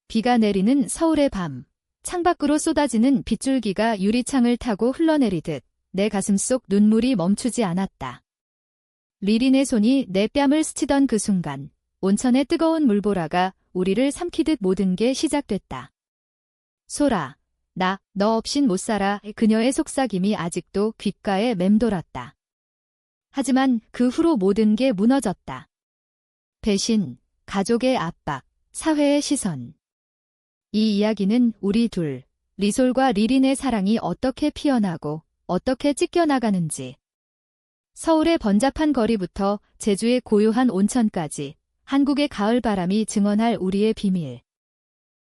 비가 내리는 서울의 밤. 창밖으로 쏟아지는 빗줄기가 유리창을 타고 흘러내리듯 내 가슴속 눈물이 멈추지 않았다. 리린의 손이 내 뺨을 스치던 그 순간 온천의 뜨거운 물보라가 우리를 삼키듯 모든 게 시작됐다. 소라, 너 없인 못 살아. 그녀의 속삭임이 아직도 귓가에 맴돌았다. 하지만 그 후로 모든 게 무너졌다. 배신, 가족의 압박, 사회의 시선. 이 이야기는 우리 둘, 리솔과 리린의 사랑이 어떻게 피어나고 어떻게 찢겨나가는지. 서울의 번잡한 거리부터 제주의 고요한 온천까지 한국의 가을바람이 증언할 우리의 비밀.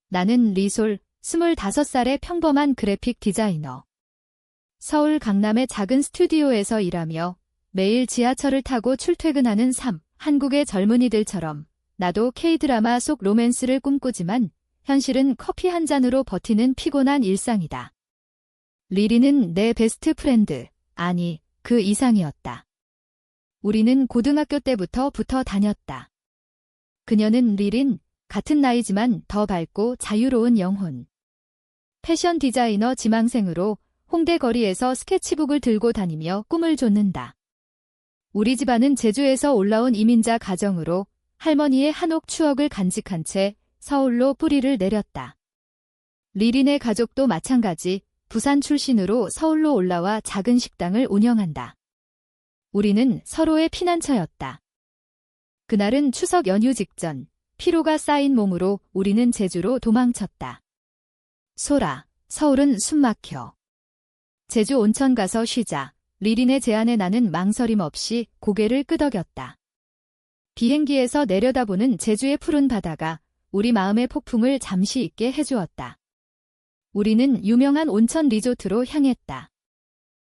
나는 리솔, 25살의 평범한 그래픽 디자이너. 서울 강남의 작은 스튜디오에서 일하며 매일 지하철을 타고 출퇴근하는 삶. 한국의 젊은이들처럼 나도 K-드라마 속 로맨스를 꿈꾸지만 현실은 커피 한 잔으로 버티는 피곤한 일상이다. 리리는 내 베스트 프렌드, 아니, 그 이상이었다. 우리는 고등학교 때부터 붙어 다녔다. 그녀는 리린, 같은 나이지만 더 밝고 자유로운 영혼. 패션 디자이너 지망생으로 홍대 거리에서 스케치북을 들고 다니며 꿈을 좇는다. 우리 집안은 제주에서 올라온 이민자 가정으로 할머니의 한옥 추억을 간직한 채 서울로 뿌리를 내렸다. 리린의 가족도 마찬가지, 부산 출신으로 서울로 올라와 작은 식당을 운영한다. 우리는 서로의 피난처였다. 그날은 추석 연휴 직전, 피로가 쌓인 몸으로 우리는 제주로 도망쳤다. 소라, 서울은 숨막혀. 제주 온천 가서 쉬자. 리린의 제안에 나는 망설임 없이 고개를 끄덕였다. 비행기에서 내려다보는 제주의 푸른 바다가 우리 마음의 폭풍을 잠시 잊게 해주었다. 우리는 유명한 온천 리조트로 향했다.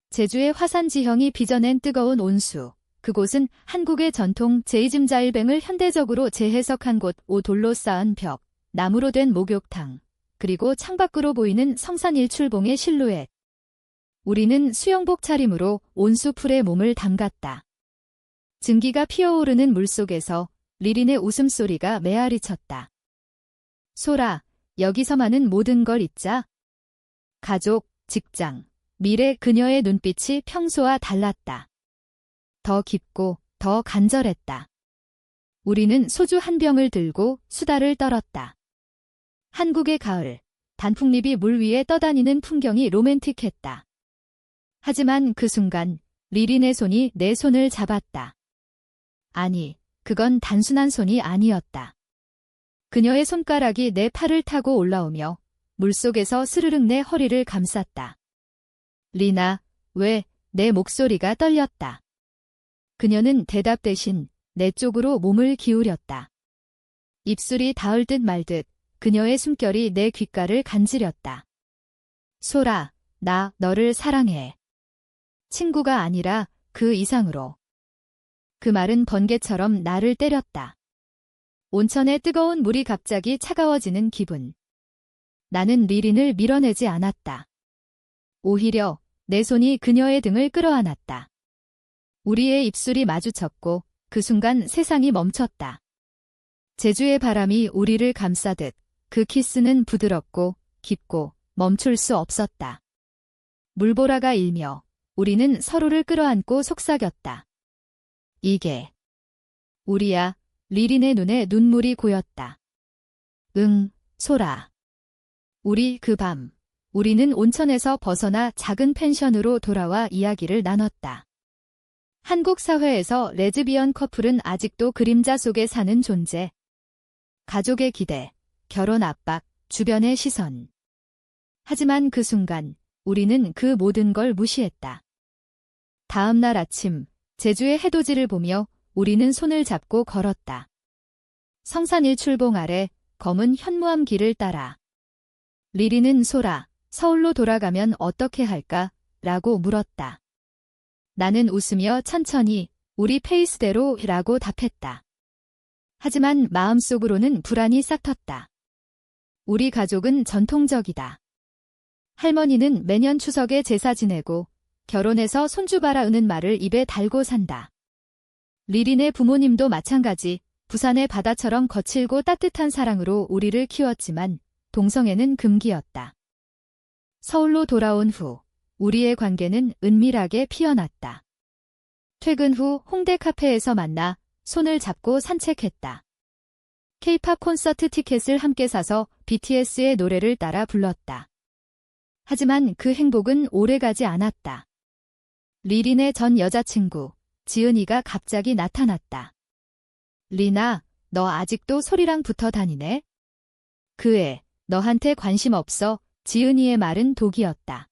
제주의 화산 지형이 빚어낸 뜨거운 온수. 그곳은 한국의 전통 제이즘자일뱅을 현대적으로 재해석한 곳, 오돌로 쌓은 벽, 나무로 된 목욕탕, 그리고 창밖으로 보이는 성산 일출봉의 실루엣. 우리는 수영복 차림으로 온수풀에 몸을 담갔다. 증기가 피어오르는 물속에서 리린의 웃음소리가 메아리 쳤다. 소라, 여기서만은 모든 걸 잊자. 가족, 직장, 미래. 그녀의 눈빛이 평소와 달랐다. 더 깊고 더 간절했다. 우리는 소주 한 병을 들고 수다를 떨었다. 한국의 가을, 단풍잎이 물 위에 떠다니는 풍경이 로맨틱했다. 하지만 그 순간 리린의 손이 내 손을 잡았다. 아니, 그건 단순한 손이 아니었다. 그녀의 손가락이 내 팔을 타고 올라오며 물속에서 스르륵 내 허리를 감쌌다. 리나, 왜? 내 목소리가 떨렸다. 그녀는 대답 대신 내 쪽으로 몸을 기울였다. 입술이 닿을 듯 말 듯 그녀의 숨결이 내 귓가를 간지렸다. 소라, 나 너를 사랑해. 친구가 아니라 그 이상으로. 그 말은 번개처럼 나를 때렸다. 온천의 뜨거운 물이 갑자기 차가워지는 기분. 나는 리린을 밀어내지 않았다. 오히려 내 손이 그녀의 등을 끌어안았다. 우리의 입술이 마주쳤고 그 순간 세상이 멈췄다. 제주의 바람이 우리를 감싸듯 그 키스는 부드럽고 깊고 멈출 수 없었다. 물보라가 일며 우리는 서로를 끌어안고 속삭였다. 이게 우리야. 리린의 눈에 눈물이 고였다. 응, 소라. 우리 그 밤, 우리는 온천에서 벗어나 작은 펜션으로 돌아와 이야기를 나눴다. 한국 사회에서 레즈비언 커플은 아직도 그림자 속에 사는 존재. 가족의 기대, 결혼 압박, 주변의 시선. 하지만 그 순간 우리는 그 모든 걸 무시했다. 다음 날 아침, 제주의 해돋이를 보며 우리는 손을 잡고 걸었다. 성산 일출봉 아래 검은 현무암 길을 따라. 리리는 소라, 서울로 돌아가면 어떻게 할까? 라고 물었다. 나는 웃으며 천천히 우리 페이스대로 라고 답했다. 하지만 마음속으로는 불안이 싹 텄다. 우리 가족은 전통적이다. 할머니는 매년 추석에 제사 지내고 결혼해서 손주 바라으는 말을 입에 달고 산다. 리린의 부모님도 마찬가지. 부산의 바다처럼 거칠고 따뜻한 사랑으로 우리를 키웠지만 동성애는 금기였다. 서울로 돌아온 후 우리의 관계는 은밀하게 피어났다. 퇴근 후 홍대 카페에서 만나 손을 잡고 산책했다. K-팝 콘서트 티켓을 함께 사서 BTS의 노래를 따라 불렀다. 하지만 그 행복은 오래가지 않았다. 리린의 전 여자친구 지은이가 갑자기 나타났다. 리나, 너 아직도 소리랑 붙어 다니네? 그 애, 너한테 관심 없어. 지은이의 말은 독이었다.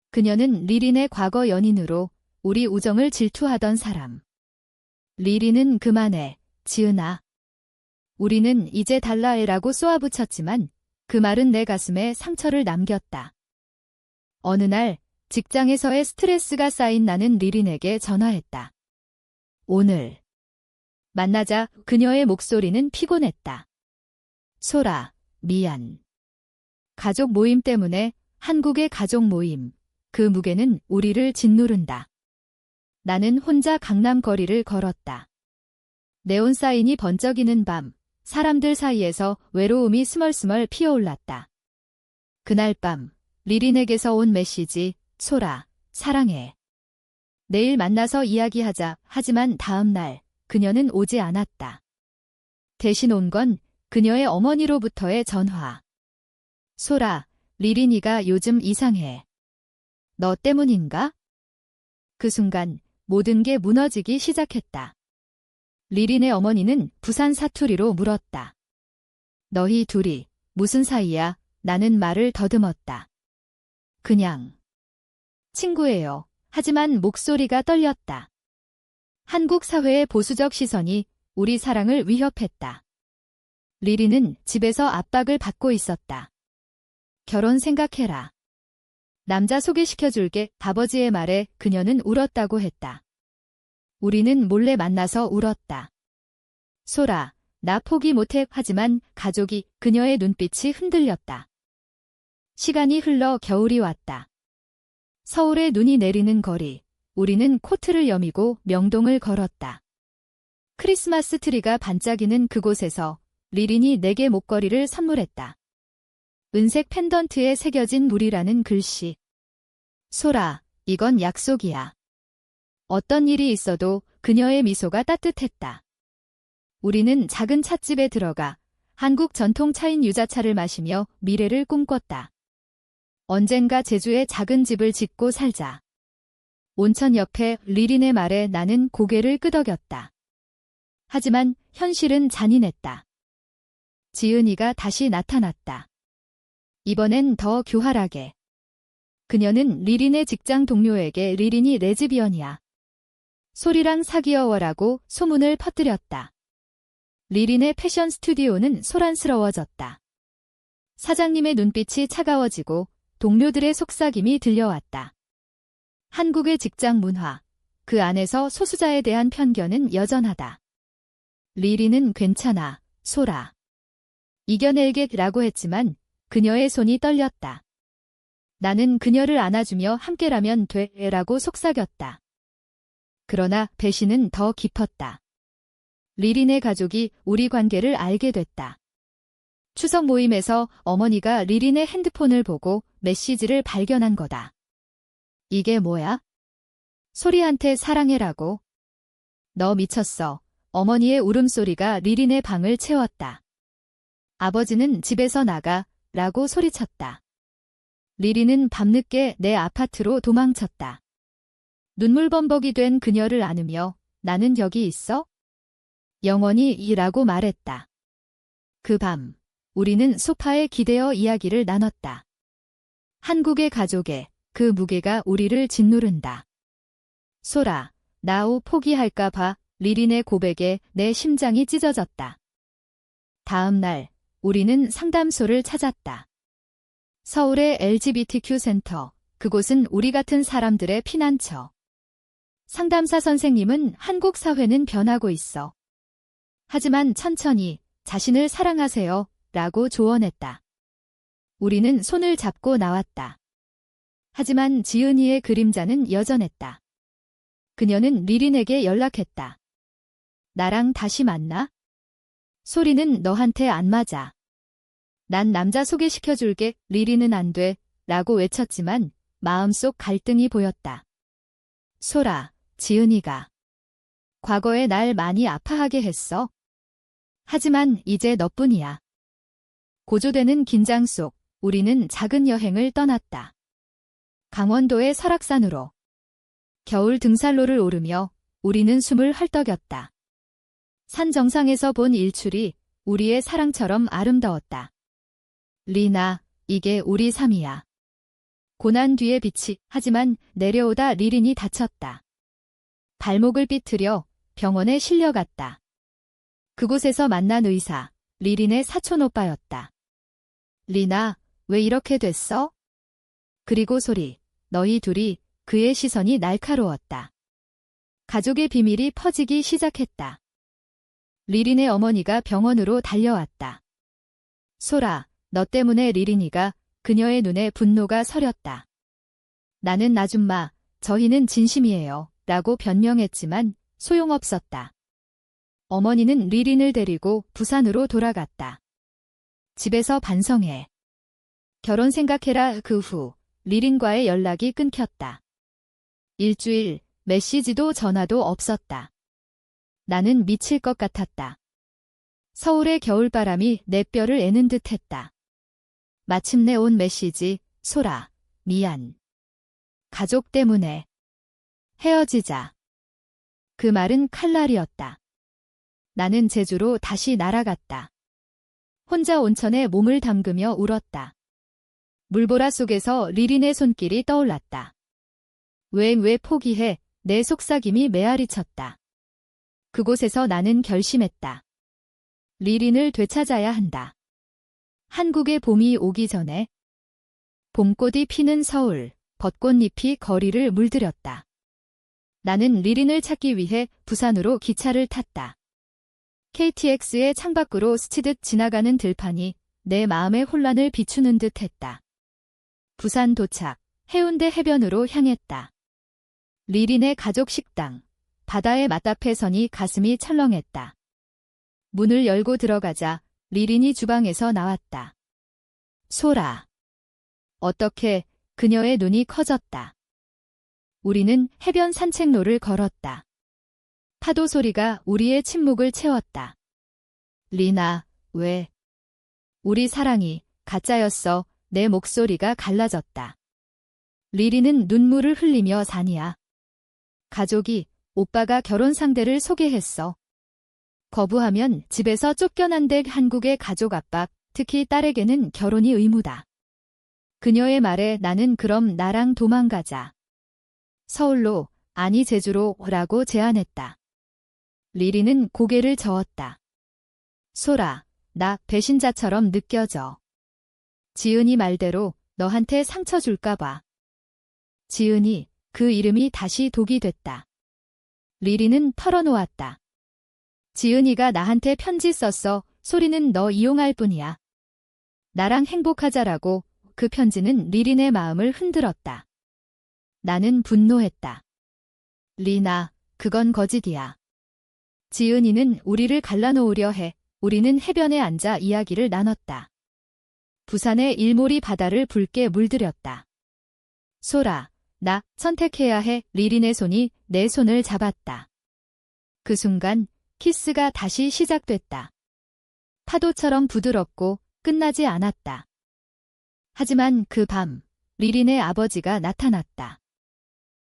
그녀는 리린의 과거 연인으로 우리 우정을 질투하던 사람. 리린은 그만해, 지은아. 우리는 이제 달라해라고 쏘아붙였지만 그 말은 내 가슴에 상처를 남겼다. 어느 날 직장에서의 스트레스가 쌓인 나는 리린에게 전화했다. 오늘 만나자. 그녀의 목소리는 피곤했다. 소라, 미안. 가족 모임 때문에. 한국의 가족 모임. 그 무게는 우리를 짓누른다. 나는 혼자 강남 거리를 걸었다. 네온사인이 번쩍이는 밤, 사람들 사이에서 외로움이 스멀스멀 피어올랐다. 그날 밤, 리린에게서 온 메시지, 소라, 사랑해. 내일 만나서 이야기하자. 하지만 다음 날, 그녀는 오지 않았다. 대신 온 건 그녀의 어머니로부터의 전화. 소라, 리린이가 요즘 이상해. 너 때문인가? 그 순간 모든 게 무너지기 시작했다. 리린의 어머니는 부산 사투리로 물었다. 너희 둘이 무슨 사이야? 나는 말을 더듬었다. 그냥 친구예요. 하지만 목소리가 떨렸다. 한국 사회의 보수적 시선이 우리 사랑을 위협했다. 리린은 집에서 압박을 받고 있었다. 결혼 생각해라. 남자 소개시켜줄게. 아버지의 말에 그녀는 울었다고 했다. 우리는 몰래 만나서 울었다. 소라, 나 포기 못해. 하지만 가족이. 그녀의 눈빛이 흔들렸다. 시간이 흘러 겨울이 왔다. 서울에 눈이 내리는 거리. 우리는 코트를 여미고 명동을 걸었다. 크리스마스 트리가 반짝이는 그곳에서 리린이 내게 목걸이를 선물했다. 은색 펜던트에 새겨진 우리라는 글씨. 소라, 이건 약속이야. 어떤 일이 있어도 그녀의 미소가 따뜻했다. 우리는 작은 찻집에 들어가 한국 전통 차인 유자차를 마시며 미래를 꿈꿨다. 언젠가 제주에 작은 집을 짓고 살자. 온천 옆에. 리린의 말에 나는 고개를 끄덕였다. 하지만 현실은 잔인했다. 지은이가 다시 나타났다. 이번엔 더 교활하게. 그녀는 리린의 직장 동료에게 리린이 레즈비언이야. 소리랑 사귀어워라고 소문을 퍼뜨렸다. 리린의 패션 스튜디오는 소란스러워졌다. 사장님의 눈빛이 차가워지고 동료들의 속삭임이 들려왔다. 한국의 직장 문화, 그 안에서 소수자에 대한 편견은 여전하다. 리린은 괜찮아, 소라. 이겨낼게라고 했지만 그녀의 손이 떨렸다. 나는 그녀를 안아주며 함께라면 돼라고 속삭였다. 그러나 배신은 더 깊었다. 리린의 가족이 우리 관계를 알게 됐다. 추석 모임에서 어머니가 리린의 핸드폰을 보고 메시지를 발견한 거다. 이게 뭐야? 소리한테 사랑해라고. 너 미쳤어. 어머니의 울음소리가 리린의 방을 채웠다. 아버지는 집에서 나가 라고 소리쳤다. 리린은 밤늦게 내 아파트로 도망쳤다. 눈물범벅이 된 그녀를 안으며 나는 여기 있어? 영원히 이라고 말했다. 그 밤, 우리는 소파에 기대어 이야기를 나눴다. 한국의 가족의 그 무게가 우리를 짓누른다. 소라, 나우 포기할까 봐. 리린의 고백에 내 심장이 찢어졌다. 다음 날, 우리는 상담소를 찾았다. 서울의 LGBTQ 센터, 그곳은 우리 같은 사람들의 피난처. 상담사 선생님은 한국 사회는 변하고 있어. 하지만 천천히 자신을 사랑하세요 라고 조언했다. 우리는 손을 잡고 나왔다. 하지만 지은이의 그림자는 여전했다. 그녀는 리린에게 연락했다. 나랑 다시 만나? 소리는 너한테 안 맞아. 난 남자 소개시켜줄게. 리리는 안 돼. 라고 외쳤지만 마음속 갈등이 보였다. 소라, 지은이가 과거에 날 많이 아파하게 했어. 하지만 이제 너뿐이야. 고조되는 긴장 속 우리는 작은 여행을 떠났다. 강원도의 설악산으로. 겨울 등산로를 오르며 우리는 숨을 헐떡였다. 산 정상에서 본 일출이 우리의 사랑처럼 아름다웠다. 리나, 이게 우리 삶이야. 고난 뒤의 빛이. 하지만 내려오다 리린이 다쳤다. 발목을 삐틀려 병원에 실려갔다. 그곳에서 만난 의사, 리린의 사촌오빠였다. 리나, 왜 이렇게 됐어? 그리고 소리, 너희 둘이. 그의 시선이 날카로웠다. 가족의 비밀이 퍼지기 시작했다. 리린의 어머니가 병원으로 달려왔다. 소라, 너 때문에 리린이가. 그녀의 눈에 분노가 서렸다. 나는 아줌마, 저희는 진심이에요. 라고 변명했지만 소용없었다. 어머니는 리린을 데리고 부산으로 돌아갔다. 집에서 반성해. 결혼 생각해라. 그 후 리린과의 연락이 끊겼다. 일주일, 메시지도 전화도 없었다. 나는 미칠 것 같았다. 서울의 겨울바람이 내 뼈를 애는 듯했다. 마침내 온 메시지, 소라, 미안. 가족 때문에. 헤어지자. 그 말은 칼날이었다. 나는 제주로 다시 날아갔다. 혼자 온천에 몸을 담그며 울었다. 물보라 속에서 리린의 손길이 떠올랐다. 왜 포기해? 내 속삭임이 메아리쳤다. 그곳에서 나는 결심했다. 리린을 되찾아야 한다. 한국의 봄이 오기 전에. 봄꽃이 피는 서울, 벚꽃잎이 거리를 물들였다. 나는 리린을 찾기 위해 부산으로 기차를 탔다. KTX의 창밖으로 스치듯 지나가는 들판이 내 마음의 혼란을 비추는 듯 했다. 부산 도착, 해운대 해변으로 향했다. 리린의 가족 식당, 바다에 맞닿아 서니 가슴이 철렁했다. 문을 열고 들어가자 리린이 주방에서 나왔다. 소라. 어떻게? 그녀의 눈이 커졌다. 우리는 해변 산책로를 걸었다. 파도 소리가 우리의 침묵을 채웠다. 리나, 왜? 우리 사랑이 가짜였어. 내 목소리가 갈라졌다. 리린은 눈물을 흘리며 산이야. 가족이, 오빠가 결혼 상대를 소개했어. 거부하면 집에서 쫓겨난대. 한국의 가족 압박, 특히 딸에게는 결혼이 의무다. 그녀의 말에 나는 그럼 나랑 도망가자. 서울로, 아니 제주로 라고 제안했다. 리리는 고개를 저었다. 소라, 나 배신자처럼 느껴져. 지은이 말대로 너한테 상처 줄까봐. 지은이, 그 이름이 다시 독이 됐다. 리리는 털어놓았다. 지은이가 나한테 편지 썼어. 소리는 너 이용할 뿐이야. 나랑 행복하자라고. 그 편지는 리린의 마음을 흔들었다. 나는 분노했다. 리나, 그건 거짓이야. 지은이는 우리를 갈라놓으려 해. 우리는 해변에 앉아 이야기를 나눴다. 부산의 일몰이 바다를 붉게 물들였다. 소라, 나 선택해야 해. 리린의 손이 내 손을 잡았다. 그 순간 키스가 다시 시작됐다. 파도처럼 부드럽고 끝나지 않았다. 하지만 그 밤 리린의 아버지가 나타났다.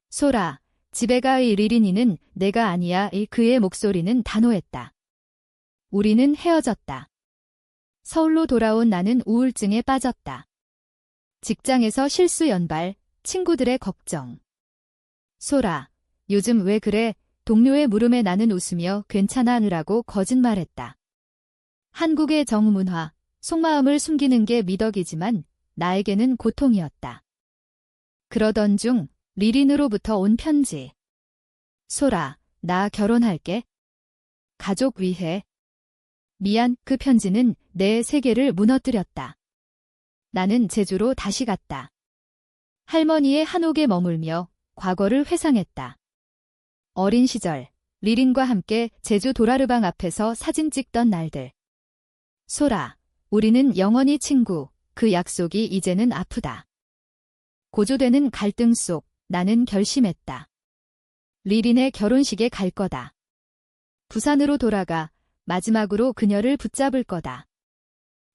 소라, 집에 가. 리린이는 내가 아니야. 그의 목소리는 단호했다. 우리는 헤어졌다. 서울로 돌아온 나는 우울증에 빠졌다. 직장에서 실수 연발, 친구들의 걱정. 소라, 요즘 왜 그래? 동료의 물음에 나는 웃으며 괜찮아느라고 거짓말했다. 한국의 정문화, 속마음을 숨기는 게 미덕이지만 나에게는 고통이었다. 그러던 중 리린으로부터 온 편지. 소라, 나 결혼할게. 가족 위해. 미안. 그 편지는 내 세계를 무너뜨렸다. 나는 제주로 다시 갔다. 할머니의 한옥에 머물며 과거를 회상했다. 어린 시절, 리린과 함께 제주 도라르방 앞에서 사진 찍던 날들. 소라, 우리는 영원히 친구. 그 약속이 이제는 아프다. 고조되는 갈등 속 나는 결심했다. 리린의 결혼식에 갈 거다. 부산으로 돌아가 마지막으로 그녀를 붙잡을 거다.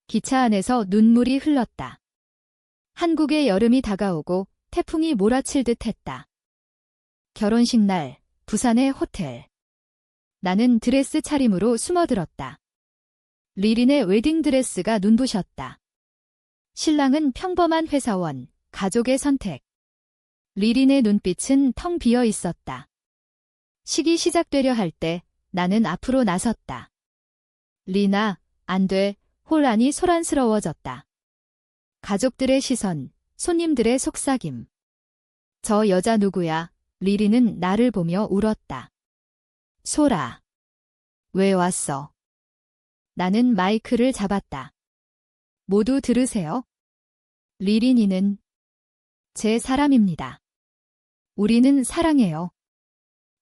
기차 안에서 눈물이 흘렀다. 한국의 여름이 다가오고 태풍이 몰아칠 듯 했다. 결혼식 날, 부산의 호텔. 나는 드레스 차림으로 숨어들었다. 리린의 웨딩드레스가 눈부셨다. 신랑은 평범한 회사원, 가족의 선택. 리린의 눈빛은 텅 비어 있었다. 식이 시작되려 할 때 나는 앞으로 나섰다. 리나, 안 돼. 홀 안이 소란스러워졌다. 가족들의 시선, 손님들의 속삭임. 저 여자 누구야? 리린은 나를 보며 울었다. 소라. 왜 왔어? 나는 마이크를 잡았다. 모두 들으세요. 리린이는 제 사람입니다. 우리는 사랑해요.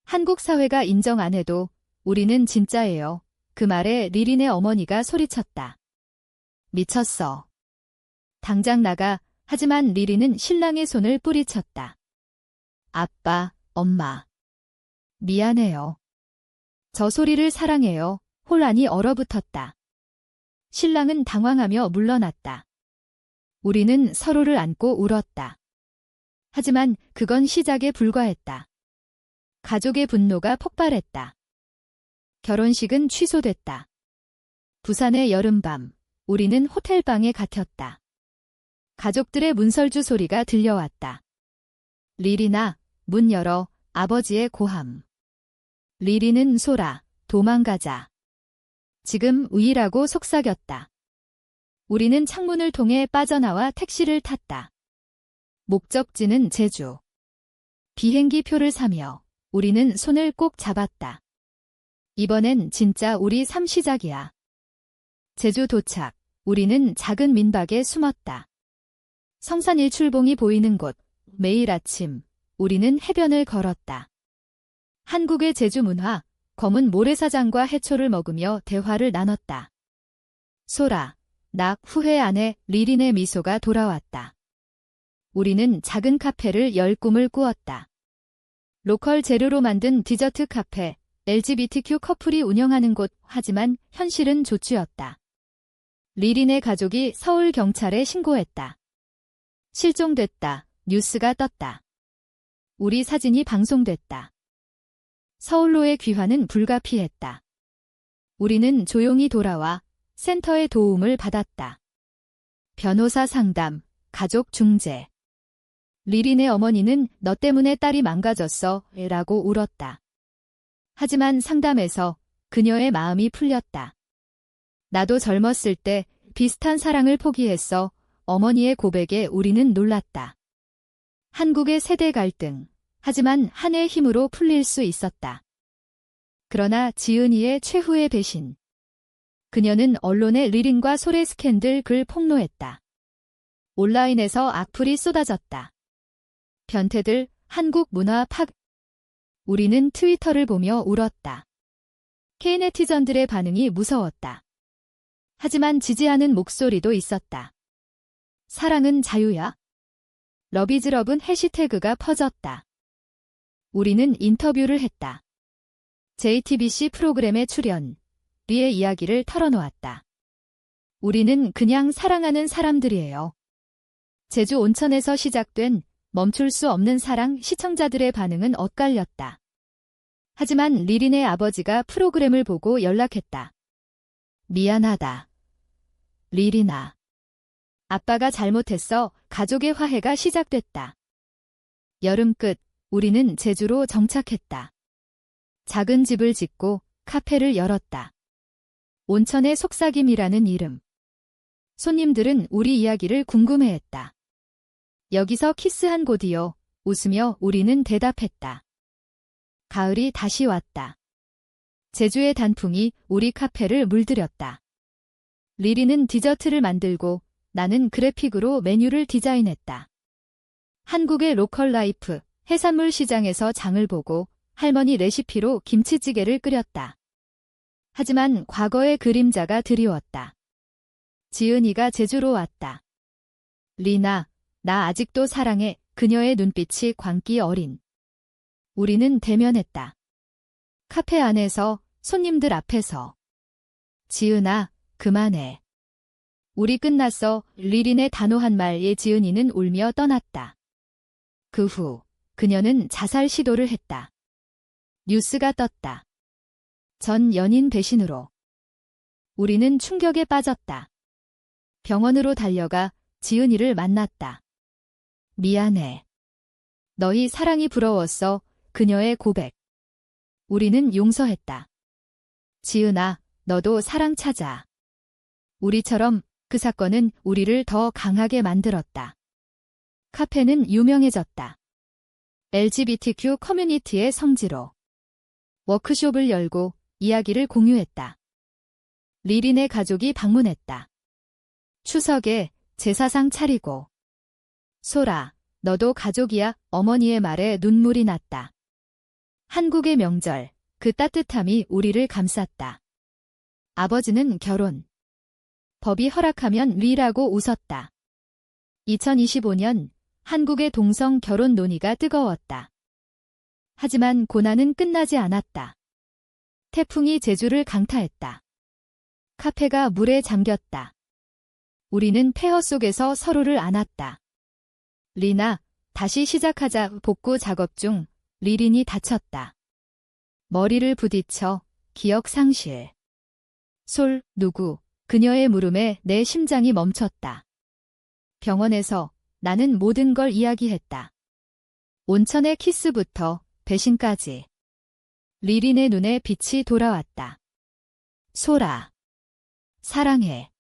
한국 사회가 인정 안 해도 우리는 진짜예요. 그 말에 리린의 어머니가 소리쳤다. 미쳤어. 당장 나가. 하지만 리린은 신랑의 손을 뿌리쳤다. 아빠, 엄마. 미안해요. 저 소리를 사랑해요. 홀 안이 얼어붙었다. 신랑은 당황하며 물러났다. 우리는 서로를 안고 울었다. 하지만 그건 시작에 불과했다. 가족의 분노가 폭발했다. 결혼식은 취소됐다. 부산의 여름밤, 우리는 호텔방에 갇혔다. 가족들의 문설주 소리가 들려왔다. 리린아, 문 열어. 아버지의 고함. 리린은 소라, 도망가자. 지금 우이라고 속삭였다. 우리는 창문을 통해 빠져나와 택시를 탔다. 목적지는 제주. 비행기 표를 사며 우리는 손을 꼭 잡았다. 이번엔 진짜 우리 삶 시작이야. 제주 도착, 우리는 작은 민박에 숨었다. 성산 일출봉이 보이는 곳, 매일 아침, 우리는 해변을 걸었다. 한국의 제주 문화, 검은 모래사장과 해초를 먹으며 대화를 나눴다. 소라, 낙 후회 안 해. 리린의 미소가 돌아왔다. 우리는 작은 카페를 열 꿈을 꾸었다. 로컬 재료로 만든 디저트 카페, LGBTQ 커플이 운영하는 곳, 하지만 현실은 조추였다. 리린의 가족이 서울 경찰에 신고했다. 실종됐다. 뉴스가 떴다. 우리 사진이 방송됐다. 서울로의 귀환은 불가피했다. 우리는 조용히 돌아와 센터의 도움을 받았다. 변호사 상담, 가족 중재. 리린의 어머니는 너 때문에 딸이 망가졌어 라고 울었다. 하지만 상담에서 그녀의 마음이 풀렸다. 나도 젊었을 때 비슷한 사랑을 포기했어. 어머니의 고백에 우리는 놀랐다. 한국의 세대 갈등, 하지만 한의 힘으로 풀릴 수 있었다. 그러나 지은이의 최후의 배신. 그녀는 언론에 리린과 소래 스캔들 글 폭로했다. 온라인에서 악플이 쏟아졌다. 변태들, 한국 문화 팍. 우리는 트위터를 보며 울었다. K네티즌들의 반응이 무서웠다. 하지만 지지하는 목소리도 있었다. 사랑은 자유야. 러비즈러브는 해시태그가 퍼졌다. 우리는 인터뷰를 했다. JTBC 프로그램에 출연, 리의 이야기를 털어놓았다. 우리는 그냥 사랑하는 사람들이에요. 제주 온천에서 시작된 멈출 수 없는 사랑. 시청자들의 반응은 엇갈렸다. 하지만 리린의 아버지가 프로그램을 보고 연락했다. 미안하다. 리린아. 아빠가 잘못했어. 가족의 화해가 시작됐다. 여름 끝, 우리는 제주로 정착했다. 작은 집을 짓고 카페를 열었다. 온천의 속삭임이라는 이름. 손님들은 우리 이야기를 궁금해했다. 여기서 키스한 곳이요. 웃으며 우리는 대답했다. 가을이 다시 왔다. 제주의 단풍이 우리 카페를 물들였다. 리린은 디저트를 만들고 나는 그래픽으로 메뉴를 디자인했다. 한국의 로컬 라이프, 해산물 시장에서 장을 보고 할머니 레시피로 김치찌개를 끓였다. 하지만 과거의 그림자가 드리웠다. 지은이가 제주로 왔다. 리나, 나 아직도 사랑해. 그녀의 눈빛이 광기 어린. 우리는 대면했다. 카페 안에서, 손님들 앞에서. 지은아, 그만해. 우리 끝났어. 리린의 단호한 말에 지은이는 울며 떠났다. 그 후 그녀는 자살 시도를 했다. 뉴스가 떴다. 전 연인 배신으로. 우리는 충격에 빠졌다. 병원으로 달려가 지은이를 만났다. 미안해. 너희 사랑이 부러웠어. 그녀의 고백. 우리는 용서했다. 지은아, 너도 사랑 찾아. 우리처럼 그 사건은 우리를 더 강하게 만들었다. 카페는 유명해졌다. LGBTQ 커뮤니티의 성지로. 워크숍을 열고 이야기를 공유했다. 리린의 가족이 방문했다. 추석에 제사상 차리고. 소라, 너도 가족이야. 어머니의 말에 눈물이 났다. 한국의 명절, 그 따뜻함이 우리를 감쌌다. 아버지는 결혼. 법이 허락하면 리라고 웃었다. 2025년 한국의 동성 결혼 논의가 뜨거웠다. 하지만 고난은 끝나지 않았다. 태풍이 제주를 강타했다. 카페가 물에 잠겼다. 우리는 폐허 속에서 서로를 안았다. 리나, 다시 시작하자. 복구 작업 중 리린이 다쳤다. 머리를 부딪혀 기억 상실. 솔, 누구? 그녀의 물음에 내 심장이 멈췄다. 병원에서 나는 모든 걸 이야기했다. 온천의 키스부터 배신까지. 리린의 눈에 빛이 돌아왔다. 소라. 사랑해.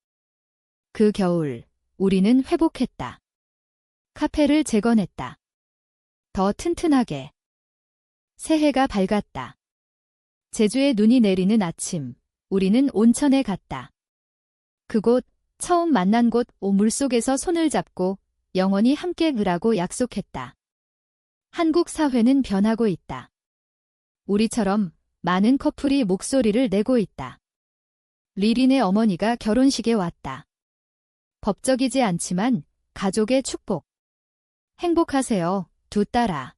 그 겨울, 우리는 회복했다. 카페를 재건했다. 더 튼튼하게. 새해가 밝았다. 제주에 눈이 내리는 아침, 우리는 온천에 갔다. 그곳, 처음 만난 곳, 물속에서 손을 잡고 영원히 함께 으라고 약속했다. 한국 사회는 변하고 있다. 우리처럼 많은 커플이 목소리를 내고 있다. 리린의 어머니가 결혼식에 왔다. 법적이지 않지만 가족의 축복. 행복하세요, 두 딸아.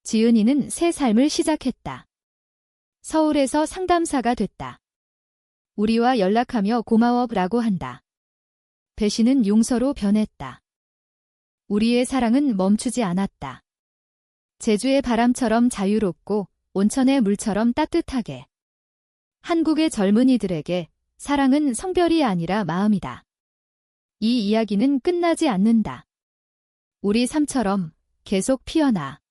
지은이는 새 삶을 시작했다. 서울에서 상담사가 됐다. 우리와 연락하며 고마워라고 한다. 배신은 용서로 변했다. 우리의 사랑은 멈추지 않았다. 제주의 바람처럼 자유롭고 온천의 물처럼 따뜻하게. 한국의 젊은이들에게 사랑은 성별이 아니라 마음이다. 이 이야기는 끝나지 않는다. 우리 삶처럼 계속 피어나.